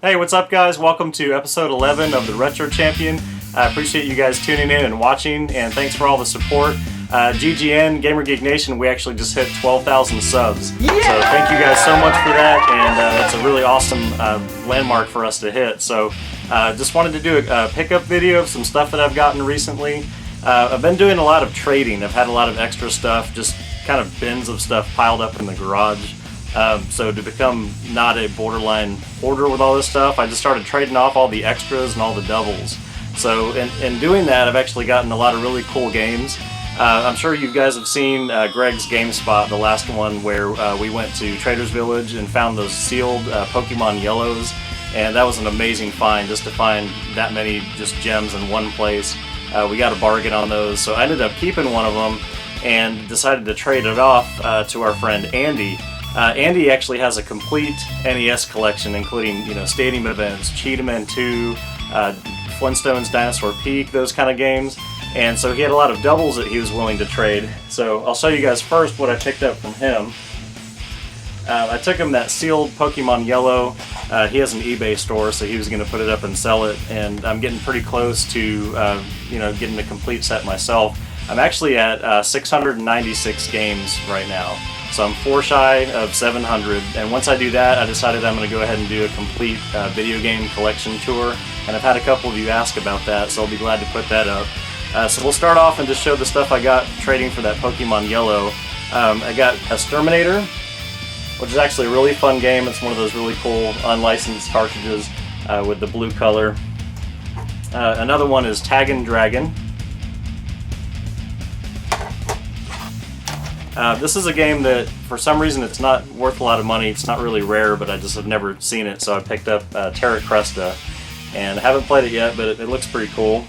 Hey, what's up guys? Welcome to episode 11 of the Retro Champion. I appreciate you guys tuning in and watching, and thanks for all the support. GGN, Gamer Geek Nation, we actually just hit 12,000 subs. Yeah! So thank you guys so much for that, and that's a really awesome landmark for us to hit. So just wanted to do a pickup video of some stuff that I've gotten recently. I've been doing a lot of trading. I've had a lot of extra stuff, just kind of bins of stuff piled up in the garage. So to become not a borderline hoarder with all this stuff, I just started trading off all the extras and all the doubles. So in doing that, I've actually gotten a lot of really cool games. I'm sure you guys have seen Greg's GameSpot, the last one, where we went to Trader's Village and found those sealed Pokemon Yellows, and that was an amazing find, just to find that many just gems in one place. We got a bargain on those, so I ended up keeping one of them and decided to trade it off to our friend Andy. Andy actually has a complete NES collection, including, stadium events, Cheetah 2, Flintstones, Dinosaur Peak, those kind of games. And so he had a lot of doubles that he was willing to trade. So I'll show you guys first what I picked up from him. I took him that sealed Pokemon Yellow. He has an eBay store, so he was going to put it up and sell it. And I'm getting pretty close to, getting the complete set myself. I'm actually at 696 games right now. So I'm 4 shy of 700, and once I do that, I decided I'm going to go ahead and do a complete video game collection tour, and I've had a couple of you ask about that, so I'll be glad to put that up. So we'll start off and just show the stuff I got trading for that Pokemon Yellow. I got Exterminator, which is actually a really fun game. It's one of those really cool unlicensed cartridges with the blue color. Another one is Taggin' Dragon. This is a game that, for some reason, it's not worth a lot of money. It's not really rare, but I just have never seen it, so I picked up Terra Cresta, and I haven't played it yet, but it looks pretty cool.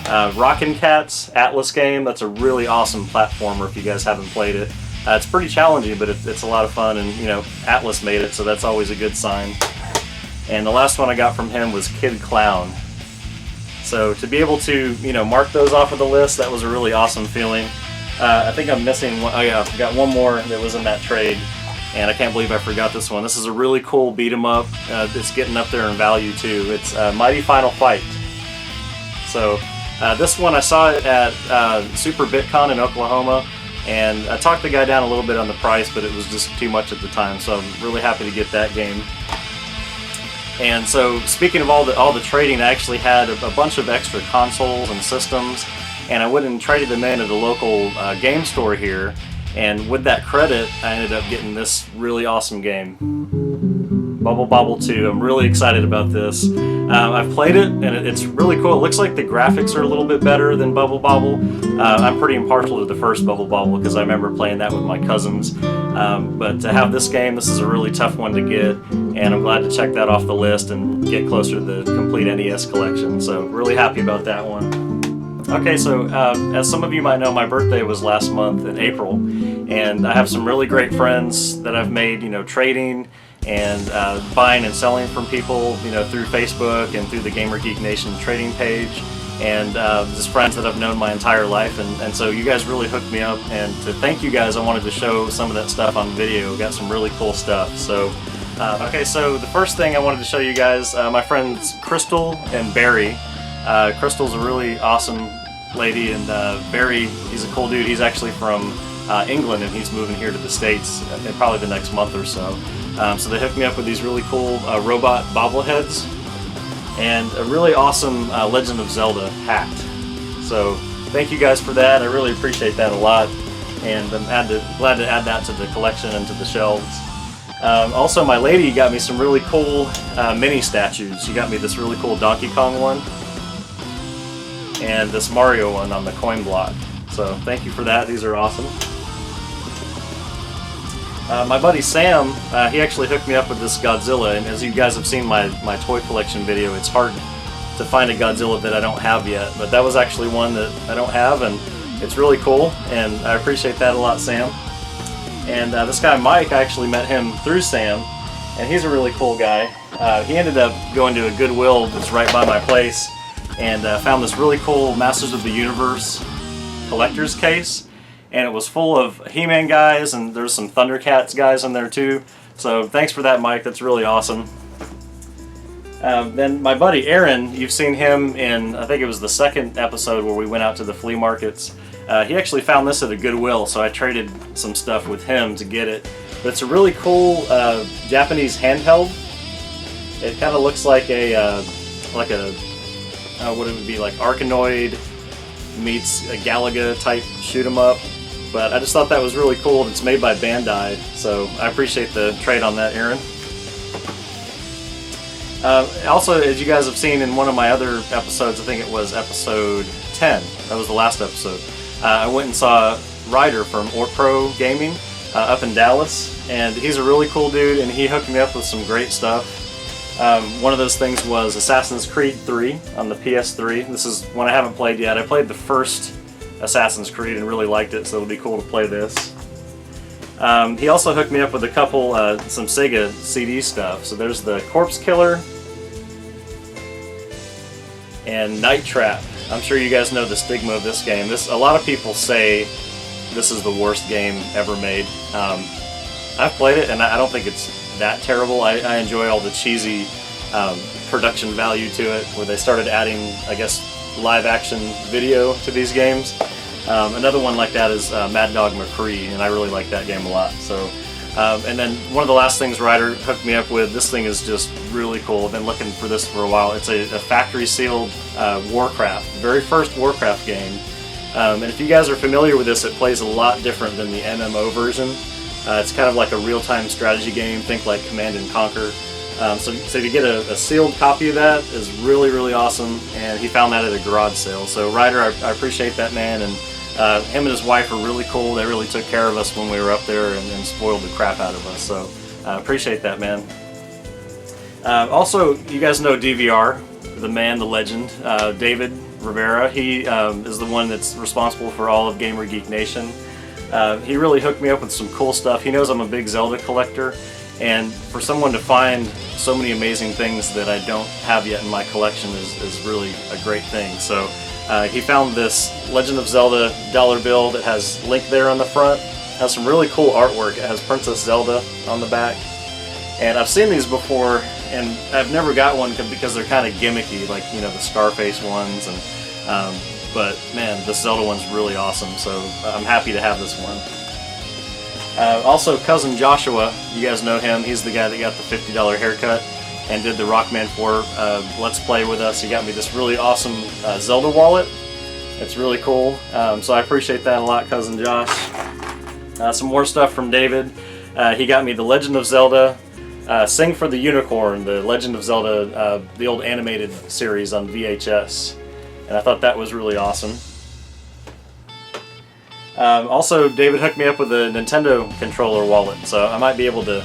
Rockin' Cats Atlas game. That's a really awesome platformer if you guys haven't played it. It's pretty challenging, but it's a lot of fun, and Atlas made it, so that's always a good sign. And the last one I got from him was Kid Clown. So to be able to mark those off of the list, that was a really awesome feeling. I think I'm missing one. Oh yeah, I got one more that was in that trade, and I can't believe I forgot this one. This is a really cool beat 'em up. It's getting up there in value too. It's Mighty Final Fight. So this one I saw it at Super BitCon in Oklahoma, and I talked the guy down a little bit on the price, but it was just too much at the time. So I'm really happy to get that game. And so speaking of all the trading, I actually had a bunch of extra consoles and systems. And I went and traded them in at a local game store here, and with that credit, I ended up getting this really awesome game, Bubble Bobble 2. I'm really excited about this. I've played it, and it's really cool. It looks like the graphics are a little bit better than Bubble Bobble. I'm pretty impartial to the first Bubble Bobble because I remember playing that with my cousins. But to have this game, this is a really tough one to get, and I'm glad to check that off the list and get closer to the complete NES collection. So really happy about that one. Okay, so as some of you might know, my birthday was last month in April, and I have some really great friends that I've made, trading and buying and selling from people, through Facebook and through the Gamer Geek Nation trading page, and just friends that I've known my entire life, and so you guys really hooked me up, and to thank you guys, I wanted to show some of that stuff on video. Got some really cool stuff. So, okay, so the first thing I wanted to show you guys, my friends Crystal and Barry. Crystal's a really awesome lady, and Barry, he's a cool dude. He's actually from England, and he's moving here to the States in probably the next month or so. So they hooked me up with these really cool robot bobbleheads and a really awesome Legend of Zelda hat. So thank you guys for that. I really appreciate that a lot, and I'm glad to add that to the collection and to the shelves. Also, my lady got me some really cool mini statues. She got me this really cool Donkey Kong one, and this Mario one on the coin block. So thank you for that. These are awesome. My buddy Sam, he actually hooked me up with this Godzilla, and as you guys have seen my toy collection video, it's hard to find a Godzilla that I don't have yet, but that was actually one that I don't have, and it's really cool, and I appreciate that a lot, Sam. And this guy Mike, I actually met him through Sam, and he's a really cool guy. He ended up going to a Goodwill that's right by my place, and found this really cool Masters of the Universe collector's case, and it was full of He-Man guys, and there's some Thundercats guys in there too. So thanks for that, Mike. That's really awesome. Then my buddy Aaron, you've seen him in, I think it was the second episode where we went out to the flea markets. He actually found this at a Goodwill, so I traded some stuff with him to get it. But it's a really cool Japanese handheld. It kind of looks like what it would be, like Arkanoid meets a Galaga type shoot 'em up. But I just thought that was really cool. It's made by Bandai, so I appreciate the trade on that, Aaron. Also, as you guys have seen in one of my other episodes, I think it was episode 10, that was the last episode, I went and saw Ryder from Pro Gaming up in Dallas, and he's a really cool dude, and he hooked me up with some great stuff. One of those things was Assassin's Creed 3 on the PS3. This is one I haven't played yet. I played the first Assassin's Creed and really liked it, so it'll be cool to play this. He also hooked me up with a couple, some Sega CD stuff. So there's the Corpse Killer and Night Trap. I'm sure you guys know the stigma of this game. A lot of people say this is the worst game ever made. I've played it, and I don't think it's that terrible. I enjoy all the cheesy production value to it, where they started adding, I guess, live action video to these games. Another one like that is Mad Dog McCree, and I really like that game a lot. So, and then one of the last things Ryder hooked me up with, this thing is just really cool. I've been looking for this for a while. It's a factory sealed Warcraft, very first Warcraft game. And if you guys are familiar with this, it plays a lot different than the MMO version. It's kind of like a real-time strategy game, think like Command and Conquer. So to get a sealed copy of that is really, really awesome, and he found that at a garage sale. So Ryder, I appreciate that, man, and him and his wife are really cool. They really took care of us when we were up there and spoiled the crap out of us, so I appreciate that, man. Also, you guys know DVR, the man, the legend, David Rivera. He is the one that's responsible for all of Gamer Geek Nation. He really hooked me up with some cool stuff. He knows I'm a big Zelda collector, and for someone to find so many amazing things that I don't have yet in my collection is really a great thing. So he found this Legend of Zelda dollar bill that has Link there on the front. It has some really cool artwork. It has Princess Zelda on the back. And I've seen these before, and I've never got one because they're kind of gimmicky, like, you know, the Scarface ones. And but man, this Zelda one's really awesome, so I'm happy to have this one. Also, Cousin Joshua, you guys know him. He's the guy that got the $50 haircut and did the Rockman 4 Let's Play with us. He got me this really awesome Zelda wallet. It's really cool, so I appreciate that a lot, Cousin Josh. Some more stuff from David. He got me the Legend of Zelda, Sing for the Unicorn, the Legend of Zelda, the old animated series on VHS. And I thought that was really awesome. Also, David hooked me up with a Nintendo controller wallet, so I might be able to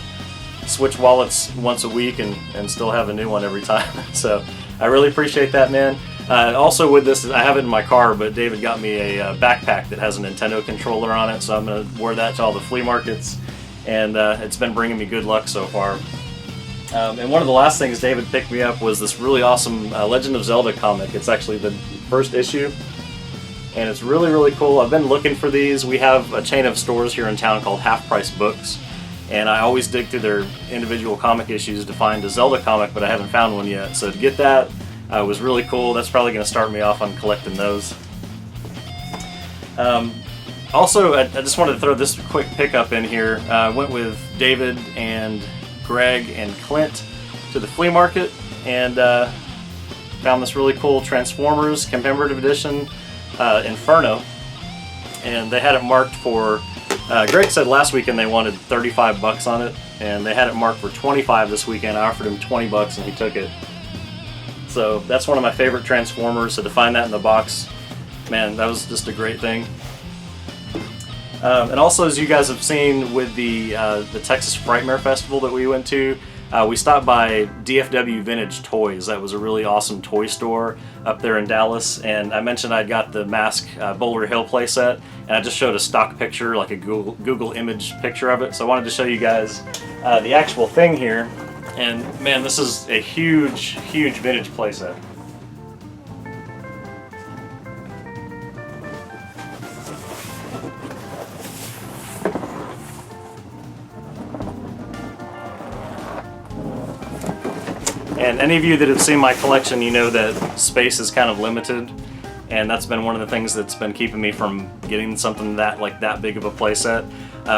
switch wallets once a week and still have a new one every time. So I really appreciate that, man. Also with this, I have it in my car, but David got me a backpack that has a Nintendo controller on it, so I'm going to wear that to all the flea markets, and it's been bringing me good luck so far. And one of the last things David picked me up was this really awesome Legend of Zelda comic. It's actually the first issue, and it's really, really cool. I've been looking for these. We have a chain of stores here in town called Half Price Books, and I always dig through their individual comic issues to find a Zelda comic, but I haven't found one yet. So to get that was really cool. That's probably going to start me off on collecting those. Also, I just wanted to throw this quick pickup in here. I went with David and Greg and Clint to the flea market and found this really cool Transformers commemorative edition Inferno, and they had it marked for Greg said last weekend they wanted $35 on it, and they had it marked for $25 this weekend. I offered him $20 and he took it. So that's one of my favorite Transformers, so to find that in the box, man, that was just a great thing. And also, as you guys have seen with the Texas Frightmare Festival that we went to, we stopped by DFW Vintage Toys. That was a really awesome toy store up there in Dallas, and I mentioned I'd got the Mask Boulder Hill playset, and I just showed a stock picture, like a Google image picture of it. So I wanted to show you guys the actual thing here, and man, this is a huge, huge vintage playset. And any of you that have seen my collection, you know that space is kind of limited, and that's been one of the things that's been keeping me from getting something that big of a playset.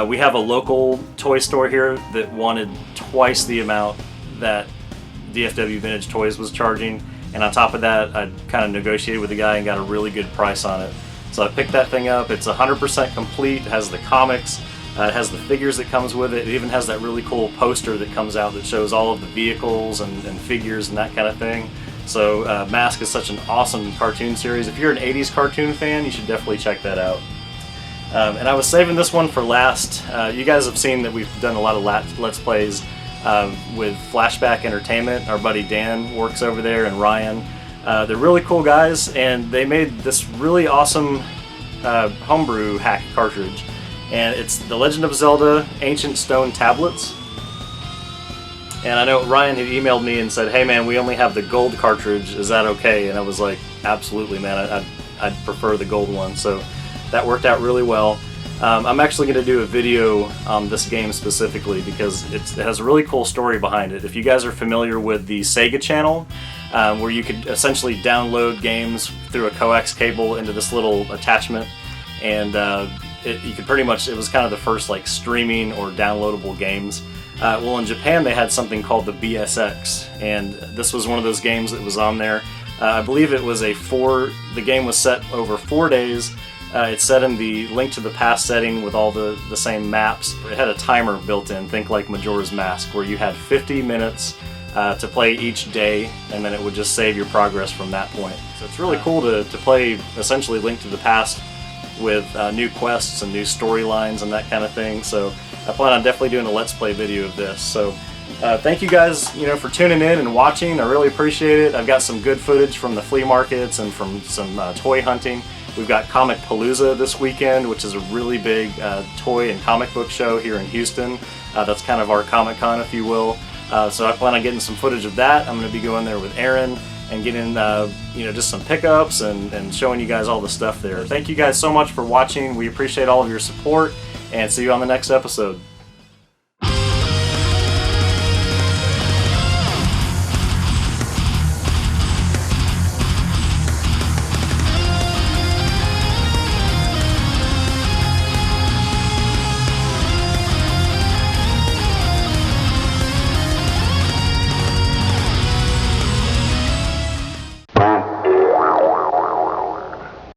We have a local toy store here that wanted twice the amount that DFW Vintage Toys was charging, and on top of that, I kind of negotiated with the guy and got a really good price on it. So I picked that thing up. It's 100% complete. It has the comics. It has the figures that comes with it. It even has that really cool poster that comes out that shows all of the vehicles and figures and that kind of thing. So Mask is such an awesome cartoon series. If you're an 80s cartoon fan, you should definitely check that out. And I was saving this one for last. You guys have seen that we've done a lot of Let's Plays with Flashback Entertainment. Our buddy Dan works over there, and Ryan. They're really cool guys, and they made this really awesome homebrew hack cartridge. And it's The Legend of Zelda Ancient Stone Tablets. And I know Ryan had emailed me and said, hey man, we only have the gold cartridge, is that okay? And I was like, absolutely man, I'd prefer the gold one. So that worked out really well. I'm actually going to do a video on this game specifically because it has a really cool story behind it. If you guys are familiar with the Sega channel, where you could essentially download games through a coax cable into this little attachment, and you could pretty much, it was kind of the first like streaming or downloadable games. Well, in Japan they had something called the BSX, and this was one of those games that was on there. I believe it was the game was set over 4 days. It's set in the Link to the Past setting with all the same maps. It had a timer built in, think like Majora's Mask, where you had 50 minutes to play each day, and then it would just save your progress from that point. So it's really cool to play essentially Link to the Past with new quests and new storylines and that kind of thing. So I plan on definitely doing a Let's Play video of this. So thank you guys, for tuning in and watching. I really appreciate it. I've got some good footage from the flea markets and from some toy hunting. We've got Comic Palooza this weekend, which is a really big toy and comic book show here in Houston. That's kind of our Comic-Con, if you will. So I plan on getting some footage of that. I'm going to be going there with Aaron and getting just some pickups and showing you guys all the stuff there. Thank you guys so much for watching. We appreciate all of your support, and see you on the next episode.